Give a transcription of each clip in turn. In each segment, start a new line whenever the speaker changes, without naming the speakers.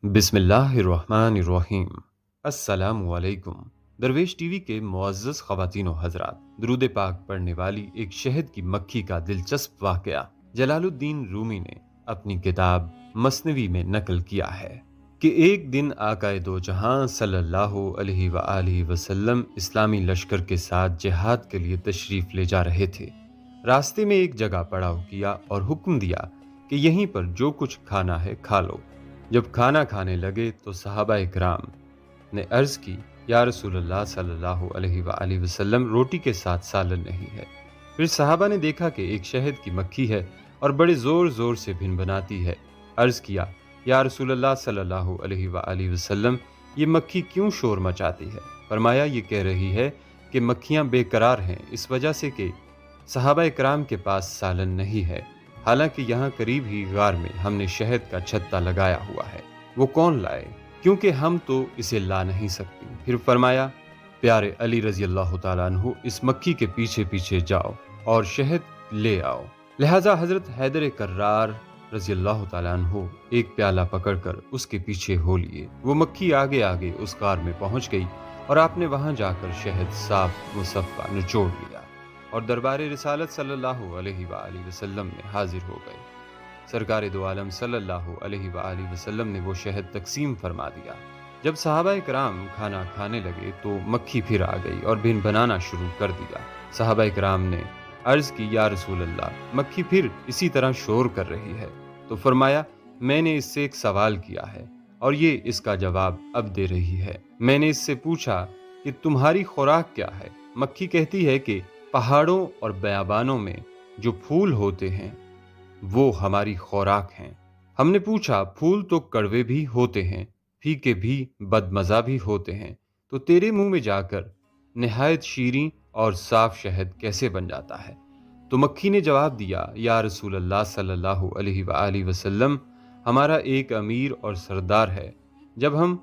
بسم اللہ الرحمن الرحیم۔ السلام علیکم۔ درویش ٹی وی کے معزز خواتین و حضرات، درود پاک پڑھنے والی ایک شہد کی مکھی کا دلچسپ واقعہ جلال الدین رومی نے اپنی کتاب مثنوی میں نقل کیا ہے کہ ایک دن آقائے دو جہاں صلی اللہ علیہ وآلہ وسلم اسلامی لشکر کے ساتھ جہاد کے لیے تشریف لے جا رہے تھے۔ راستے میں ایک جگہ پڑاؤ کیا اور حکم دیا کہ یہیں پر جو کچھ کھانا ہے کھا لو۔ جب کھانا کھانے لگے تو صحابہ اکرام نے عرض کی، یا رسول اللہ صلی اللہ علیہ وآلہ وسلم، روٹی کے ساتھ سالن نہیں ہے۔ پھر صحابہ نے دیکھا کہ ایک شہد کی مکھی ہے اور بڑے زور زور سے بن بناتی ہے۔ عرض کیا، یا رسول اللہ صلی اللہ علیہ وآلہ وسلم، یہ مکھی کیوں شور مچاتی ہے؟ فرمایا، یہ کہہ رہی ہے کہ مکھیاں بے قرار ہیں، اس وجہ سے کہ صحابہ اکرام کے پاس سالن نہیں ہے، حالانکہ یہاں قریب ہی غار میں ہم نے شہد کا چھتا لگایا ہوا ہے، وہ کون لائے؟ کیونکہ ہم تو اسے لا نہیں سکتی۔ پھر فرمایا، پیارے علی رضی اللہ تعالیٰ عنہ، اس مکھی کے پیچھے پیچھے جاؤ اور شہد لے آؤ۔ لہذا حضرت حیدر کرار رضی اللہ تعالیٰ عنہ ایک پیالہ پکڑ کر اس کے پیچھے ہو لیے۔ وہ مکھی آگے آگے اس غار میں پہنچ گئی اور آپ نے وہاں جا کر شہد صاف مصفا نچوڑ لیا اور دربار رسالت صلی اللہ علیہ وآلہ وسلم میں حاضر ہو گئے۔ سرکار دو عالم صلی اللہ علیہ وآلہ وسلم نے وہ شہد تقسیم فرما دیا۔ جب صحابہ کرام کھانا کھانے لگے تو مکھی پھر آ گئی اور بن بنانا شروع کر دیا۔ صحابہ کرام نے عرض کی، یا رسول اللہ، مکھی پھر اسی طرح شور کر رہی ہے۔ تو فرمایا، میں نے اس سے ایک سوال کیا ہے اور یہ اس کا جواب اب دے رہی ہے۔ میں نے اس سے پوچھا کہ تمہاری خوراک کیا ہے؟ مکھی کہتی ہے کہ پہاڑوں اور بیابانوں میں جو پھول ہوتے ہیں وہ ہماری خوراک ہیں۔ ہم نے پوچھا، پھول تو کڑوے بھی ہوتے ہیں، پھیکے بھی، بدمزہ بھی ہوتے ہیں، تو تیرے منہ میں جا کر نہایت شیریں اور صاف شہد کیسے بن جاتا ہے؟ تو مکھی نے جواب دیا، یا رسول اللہ صلی اللہ علیہ وآلہ وسلم، ہمارا ایک امیر اور سردار ہے۔ جب ہم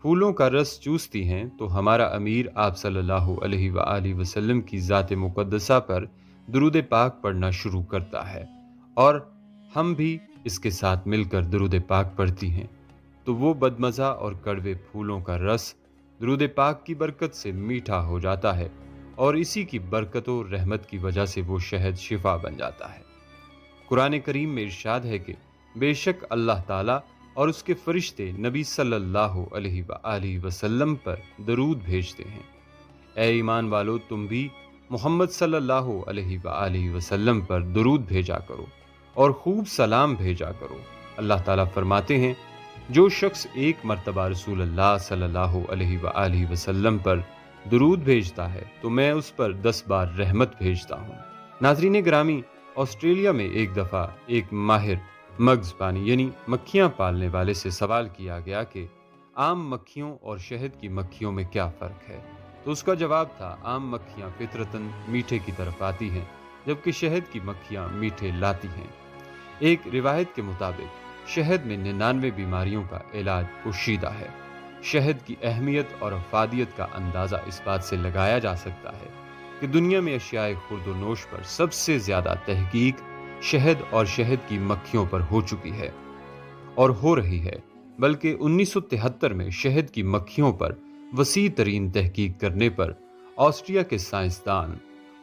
پھولوں کا رس چوستی ہیں تو ہمارا امیر آپ صلی اللہ علیہ وآلہ وسلم کی ذات مقدسہ پر درود پاک پڑھنا شروع کرتا ہے اور ہم بھی اس کے ساتھ مل کر درود پاک پڑھتی ہیں، تو وہ بدمزہ اور کڑوے پھولوں کا رس درود پاک کی برکت سے میٹھا ہو جاتا ہے اور اسی کی برکت و رحمت کی وجہ سے وہ شہد شفا بن جاتا ہے۔ قرآن کریم میں ارشاد ہے کہ بے شک اللہ تعالیٰ اور اس کے فرشتے نبی صلی اللہ علیہ وآلہ وسلم پر درود بھیجتے ہیں۔ اے ایمان والو، تم بھی محمد صلی اللہ علیہ وآلہ وسلم پر درود بھیجا کرو اور خوب سلام بھیجا کرو۔ اللہ تعالیٰ فرماتے ہیں، جو شخص ایک مرتبہ رسول اللہ صلی اللہ علیہ وآلہ وسلم پر درود بھیجتا ہے تو میں اس پر 10 بار رحمت بھیجتا ہوں۔ ناظرین گرامی، آسٹریلیا میں ایک دفعہ ایک ماہر مگز پانی یعنی مکھیاں پالنے والے سے سوال کیا گیا کہ عام مکھیوں اور شہد کی مکھیوں میں کیا فرق ہے؟ تو اس کا جواب تھا، عام مکھیاں فطرتاً میٹھے کی طرف آتی ہیں جبکہ شہد کی مکھیاں میٹھے لاتی ہیں۔ ایک روایت کے مطابق شہد میں 99 بیماریوں کا علاج پوشیدہ ہے۔ شہد کی اہمیت اور افادیت کا اندازہ اس بات سے لگایا جا سکتا ہے کہ دنیا میں اشیاء خورد و نوش پر سب سے زیادہ تحقیق شہد اور شہد کی مکھیوں پر ہو چکی ہے اور ہو رہی ہے، بلکہ 1973 میں شہد کی مکھیوں پر وسیع ترین تحقیق کرنے پر آسٹریا کے سائنسدان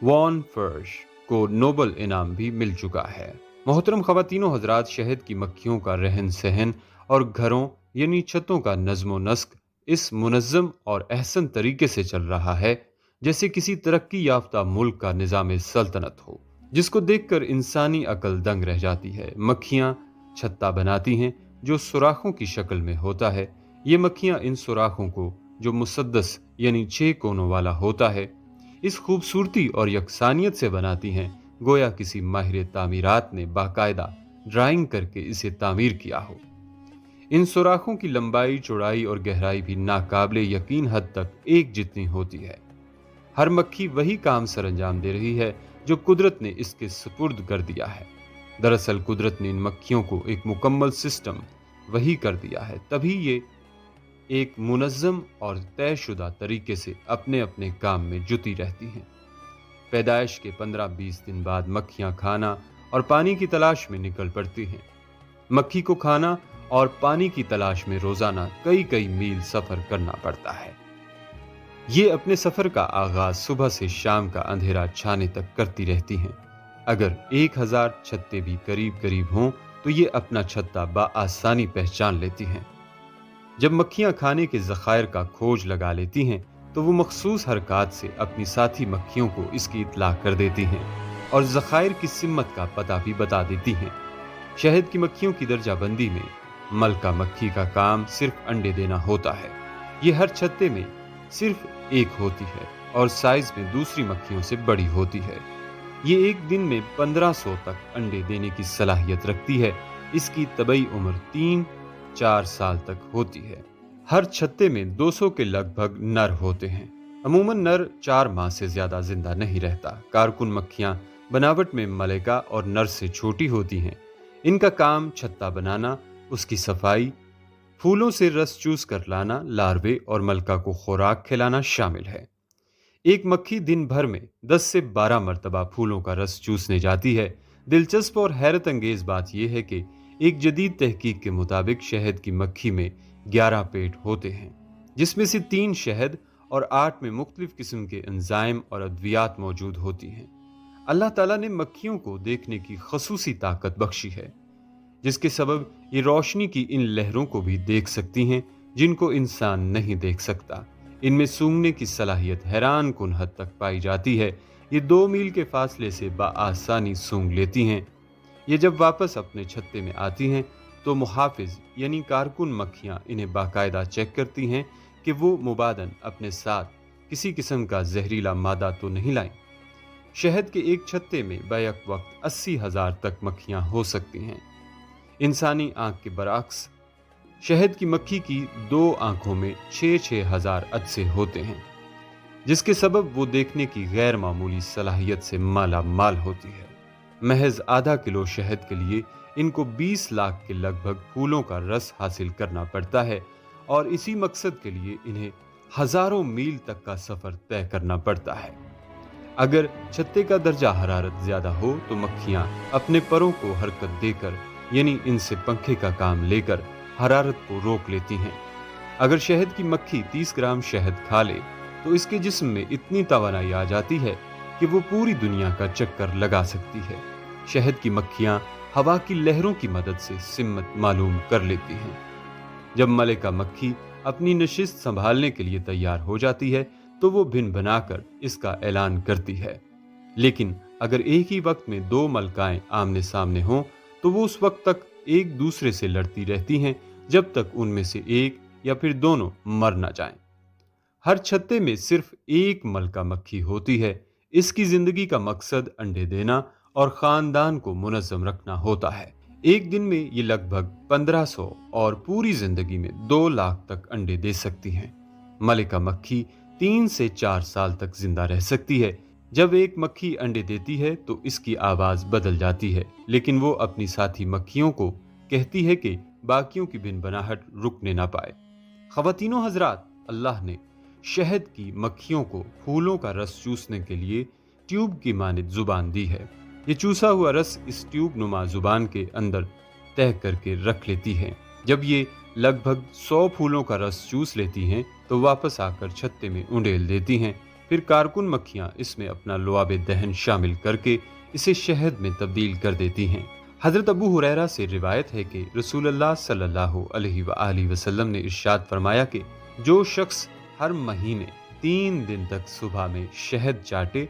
وان فرش کو نوبل انعام بھی مل چکا ہے۔ محترم خواتین و حضرات، شہد کی مکھیوں کا رہن سہن اور گھروں یعنی چھتوں کا نظم و نسق اس منظم اور احسن طریقے سے چل رہا ہے جیسے کسی ترقی یافتہ ملک کا نظام سلطنت ہو، جس کو دیکھ کر انسانی عقل دنگ رہ جاتی ہے۔ مکھیاں چھتا بناتی ہیں جو سوراخوں کی شکل میں ہوتا ہے۔ یہ مکھیاں ان سوراخوں کو، جو مسدس یعنی 6 کونوں والا ہوتا ہے، اس خوبصورتی اور یکسانیت سے بناتی ہیں گویا کسی ماہر تعمیرات نے باقاعدہ ڈرائنگ کر کے اسے تعمیر کیا ہو۔ ان سوراخوں کی لمبائی، چوڑائی اور گہرائی بھی ناقابل یقین حد تک ایک جتنی ہوتی ہے۔ ہر مکھی وہی کام سر انجام دے رہی ہے جو قدرت نے اس کے سپرد کر دیا ہے۔ دراصل قدرت نے ان مکھیوں کو ایک مکمل سسٹم وہی کر دیا ہے، تبھی یہ ایک منظم اور طے شدہ طریقے سے اپنے اپنے کام میں جٹی رہتی ہیں۔ پیدائش کے 15-20 دن بعد مکھیاں کھانا اور پانی کی تلاش میں نکل پڑتی ہیں۔ مکھی کو کھانا اور پانی کی تلاش میں روزانہ کئی کئی میل سفر کرنا پڑتا ہے۔ یہ اپنے سفر کا آغاز صبح سے شام کا اندھیرا چھانے تک کرتی رہتی ہیں۔ اگر 1000 چھتے بھی قریب قریب ہوں تو یہ اپنا چھتا بآسانی پہچان لیتی ہیں۔ جب مکھیاں کھانے کے ذخائر کا کھوج لگا لیتی ہیں تو وہ مخصوص حرکات سے اپنی ساتھی مکھیوں کو اس کی اطلاع کر دیتی ہیں اور ذخائر کی سمت کا پتہ بھی بتا دیتی ہیں۔ شہد کی مکھیوں کی درجہ بندی میں ملکہ مکھی کا کام صرف انڈے دینا ہوتا ہے۔ یہ ہر چھتے میں صرف ایک ہوتی ہے اور سائز میں دوسری مکھیوں سے بڑی ہوتی ہے۔ یہ ایک دن میں 1500 تک انڈے دینے کی صلاحیت رکھتی ہے۔ اس کی طبعی عمر 3-4 سال تک ہوتی ہے۔ ہر چھتے میں 200 کے لگ بھگ نر ہوتے ہیں۔ عموماً نر 4 ماہ سے زیادہ زندہ نہیں رہتا۔ کارکن مکھیاں بناوٹ میں ملکہ اور نر سے چھوٹی ہوتی ہیں۔ ان کا کام چھتا بنانا، اس کی صفائی، پھولوں سے رس چوس کر لانا، لاروے اور ملکہ کو خوراک کھلانا شامل ہے۔ ایک مکھی دن بھر میں 10 سے 12 مرتبہ پھولوں کا رس چوسنے جاتی ہے۔ دلچسپ اور حیرت انگیز بات یہ ہے کہ ایک جدید تحقیق کے مطابق شہد کی مکھی میں 11 پیٹ ہوتے ہیں، جس میں سے 3 شہد اور 8 میں مختلف قسم کے انزائم اور ادویات موجود ہوتی ہیں۔ اللہ تعالیٰ نے مکھیوں کو دیکھنے کی خصوصی طاقت بخشی ہے، جس کے سبب یہ روشنی کی ان لہروں کو بھی دیکھ سکتی ہیں جن کو انسان نہیں دیکھ سکتا۔ ان میں سونگھنے کی صلاحیت حیران کن حد تک پائی جاتی ہے۔ یہ 2 میل کے فاصلے سے بآسانی سونگھ لیتی ہیں۔ یہ جب واپس اپنے چھتے میں آتی ہیں تو محافظ یعنی کارکن مکھیاں انہیں باقاعدہ چیک کرتی ہیں کہ وہ مبادن اپنے ساتھ کسی قسم کا زہریلا مادہ تو نہیں لائیں۔ شہد کے ایک چھتے میں بیک وقت 80,000 تک مکھیاں ہو سکتی ہیں۔ انسانی آنکھ کے برعکس شہد کی مکھی کی 2 آنکھوں میں 6-6 ہزار عدسے ہوتے ہیں، جس کے سبب وہ دیکھنے کی غیر معمولی صلاحیت سے مالا مال ہوتی ہے۔ محض آدھا کلو شہد کے لیے ان کو 20 لاکھ کے لگ بھگ پھولوں کا رس حاصل کرنا پڑتا ہے اور اسی مقصد کے لیے انہیں ہزاروں میل تک کا سفر طے کرنا پڑتا ہے۔ اگر چھتے کا درجہ حرارت زیادہ ہو تو مکھیاں اپنے پروں کو حرکت دے کر یعنی ان سے پنکھے کا کام لے کر حرارت کو روک لیتی ہیں۔ اگر شہد کی مکھی 30 گرام شہد کھا لے تو اس کے جسم میں اتنی توانائی آ جاتی ہے کہ وہ پوری دنیا کا چکر لگا سکتی ہے۔ شہد کی مکھیاں ہوا کی لہروں کی مدد سے سمت معلوم کر لیتی ہیں۔ جب ملکہ مکھی اپنی نشست سنبھالنے کے لیے تیار ہو جاتی ہے تو وہ بھن بنا کر اس کا اعلان کرتی ہے۔ لیکن اگر ایک ہی وقت میں 2 ملکائیں آمنے سامنے ہوں تو وہ اس وقت تک ایک دوسرے سے لڑتی رہتی ہیں جب تک ان میں سے ایک یا پھر دونوں مر نہ جائیں۔ ہر چھتے میں صرف ایک ملکہ مکھی ہوتی ہے۔ اس کی زندگی کا مقصد انڈے دینا اور خاندان کو منظم رکھنا ہوتا ہے۔ ایک دن میں یہ لگ بھگ 1500 اور پوری زندگی میں 2 لاکھ تک انڈے دے سکتی ہیں۔ ملکہ مکھی 3 سے 4 سال تک زندہ رہ سکتی ہے۔ جب ایک مکھی انڈے دیتی ہے تو اس کی آواز بدل جاتی ہے، لیکن وہ اپنی ساتھی مکھیوں کو کہتی ہے کہ باقیوں کی بن بناہٹ رکنے نہ پائے۔ خواتین و حضرات، اللہ نے شہد کی مکھیوں کو پھولوں کا رس چوسنے کے لیے ٹیوب کی مانند زبان دی ہے۔ یہ چوسا ہوا رس اس ٹیوب نما زبان کے اندر تہہ کر کے رکھ لیتی ہے۔ جب یہ لگ بھگ 100 پھولوں کا رس چوس لیتی ہیں تو واپس آ کر چھتے میں انڈیل دیتی ہیں۔ پھر کارکن مکھیاں اس میں اپنا لعاب دہن شامل کر کے اسے شہد میں تبدیل کر دیتی ہیں۔ حضرت ابو ہریرہ سے روایت ہے کہ رسول اللہ صلی اللہ علیہ وآلہ وسلم نے ارشاد فرمایا کہ جو شخص ہر مہینے 3 دن تک صبح میں شہد چاٹے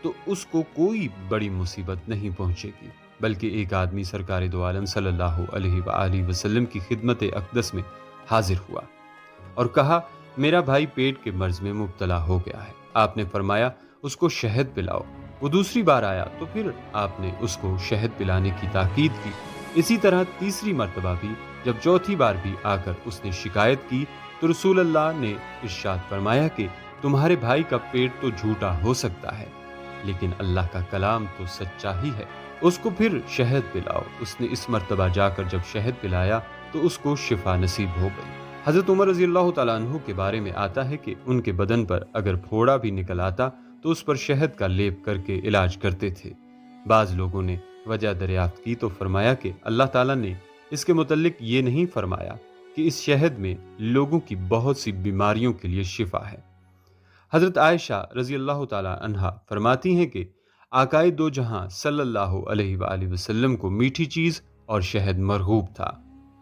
تو اس کو کوئی بڑی مصیبت نہیں پہنچے گی، بلکہ ایک آدمی سرکار دو عالم صلی اللہ علیہ وآلہ وسلم کی خدمت اقدس میں حاضر ہوا اور کہا میرا بھائی پیٹ کے مرض میں مبتلا ہو گیا ہے۔ آپ نے فرمایا اس کو شہد پلاؤ۔ وہ دوسری بار آیا تو پھر آپ نے اس کو شہد پلانے کی تاکید کی۔ اسی طرح تیسری مرتبہ بھی جب چوتھی بار بھی آ کر اس نے شکایت کی تو رسول اللہ نے ارشاد فرمایا کہ تمہارے بھائی کا پیٹ تو جھوٹا ہو سکتا ہے لیکن اللہ کا کلام تو سچا ہی ہے، اس کو پھر شہد پلاؤ۔ اس نے اس مرتبہ جا کر جب شہد پلایا تو اس کو شفا نصیب ہو گئی۔ حضرت عمر رضی اللہ تعالیٰ عنہ کے بارے میں آتا ہے کہ ان کے بدن پر اگر پھوڑا بھی نکل آتا تو اس پر شہد کا لیپ کر کے علاج کرتے تھے۔ بعض لوگوں نے وجہ دریافت کی تو فرمایا کہ اللہ تعالیٰ نے اس کے متعلق یہ نہیں فرمایا کہ اس شہد میں لوگوں کی بہت سی بیماریوں کے لیے شفا ہے۔ حضرت عائشہ رضی اللہ تعالی عنہا فرماتی ہیں کہ آقائے دو جہاں صلی اللہ علیہ وآلہ وسلم کو میٹھی چیز اور شہد مرغوب تھا۔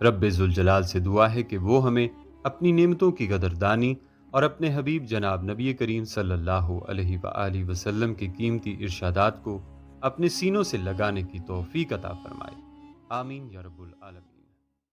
رب ذوالجلال سے دعا ہے کہ وہ ہمیں اپنی نعمتوں کی قدردانی اور اپنے حبیب جناب نبی کریم صلی اللہ علیہ وآلہ وسلم کی قیمتی ارشادات کو اپنے سینوں سے لگانے کی توفیق عطا فرمائے۔ آمین یا رب العالمین۔